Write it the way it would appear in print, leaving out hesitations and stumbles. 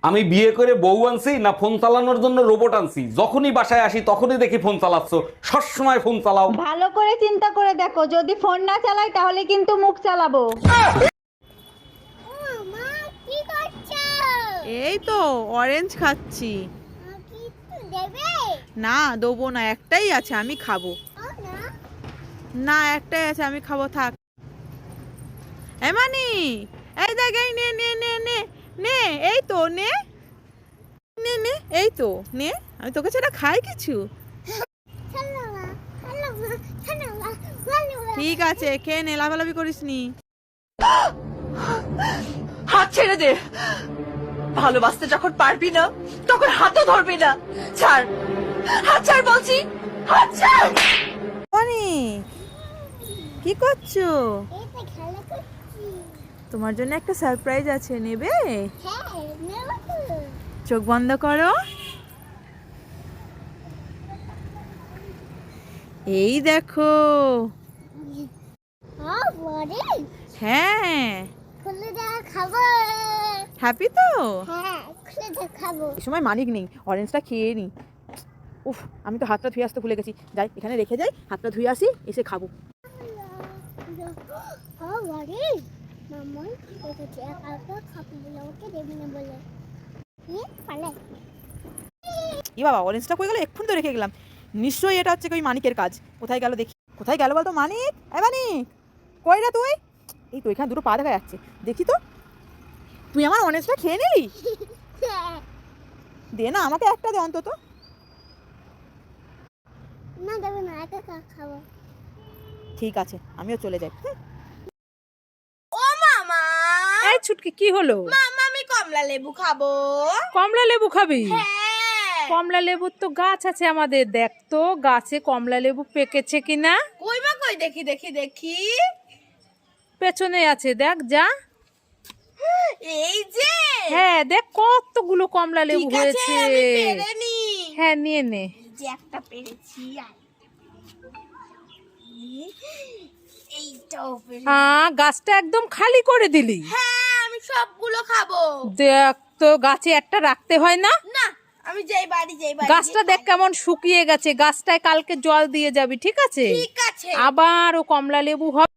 আমি বিয়ে করে বউ আনছি না ফোন চালানোর জন্য রোবট আনছি? যখনই বাসায় আসি তখনই দেখি ফোন চালাচ্ছ। সবসময় ফোন চালাও। ভালো করে চিন্তা করে দেখো, যদি ফোন না চালাই তাহলে কিন্তু মুখ চালাবো। মা কি করছো? এই তো অরেঞ্জ খাচ্ছি। কি একটু দেবে? না দেবো না, একটাই আছে আমি খাবো। ও না। না একটাই আছে আমি খাবো, থাক। এমানি, এই দেখ, এই নে নে নে নে নে, এই তো নে নে নে, এই তো নে, আমি তোকে সেটা খাই কিছু। চলো মা, চলো মা, চলো মা, চলো মা। ঠিক আছে, খেয়ে নে, লাভালাভি করিস নি। হাত ছেড়ে দে। ভালোবাসতে যখন পারবি না তখন হাতও ধরবি না। ছাড়, হাত ছাড় বলছি, হাত ছাড়। অনি, কি করছো? এই তো খেলা করছি। তোমার জন্য একটা সারপ্রাইজ আছে, নেবে? হ্যাঁ, নেবো তো। চোখ বন্ধ করো। এই দেখো। ও বড়ে, হ্যাঁ, খুলে দেওয়া খাবো। হ্যাপি তো? হ্যাঁ, খুলে দেওয়া খাবো। এই সময় মানিক নেই, অরেঞ্জটা খেয়ে নি। উফ, আমি তো হাতটা ধুয়ে আসতে ভুলে গেছি। যাই, এখানে রেখে যাই, হাতটা ধুয়ে আসি, এসে খাবো। ও বড়ে, মামা বলেছে একা খাবো বলে, ওকে দেবি না বলে। পালে। ই বাবা, অরেঞ্জটা কই গেল? এক্ষুনি তো রেখে গেলাম। নিশ্চয়ই এটা হচ্ছে ওই মানিকের কাজ। কোথায় গেল দেখি, কোথায় গেল বলতো? মানিক, এ মানিক, কই রে তুই? এই তো এখানে দুটো পা দেখা যাচ্ছে, দেখি তো। তুই আমার অরেঞ্জটা খেয়ে নিলি? দে না, আমাকে একটা দে অন্তত। না দেবে না, একা খাবো। ঠিক আছে, আমিও চলে যাই। ও মামা, এই ছুটকি, কি হলো? মামা আমি কমলা লেবু খাবো। কমলা লেবু খাবি? হ্যাঁ। কমলা লেবুর তো গাছ আছে আমাদের, দেখ তো গাছে কমলা লেবু পেকেছে কিনা। কই মা কই, দেখি দেখি দেখি। পেছনে আছে, দেখ যা। এই যে। হ্যাঁ দেখ, কতগুলো কমলা লেবু ঠিক আছে, হয়েছে। আমি পেরে নি। হ্যাঁ নিয়ে নে। এই যে একটা পেরেছি, আর এইটাও পেরেছি। গাছটা একদম খালি করে দিলি। হ্যাঁ, আমি সবগুলো খাবো। দেখ তো, গাছে একটা রাখতে হয় না? না, আমি যেই বাড়ি গাছটা দেখ কেমন শুকিয়ে গেছে, গাছটায় কালকে জল দিয়ে যাবি, ঠিক আছে? ঠিক আছে। আবার ও কমলা লেবু হবে।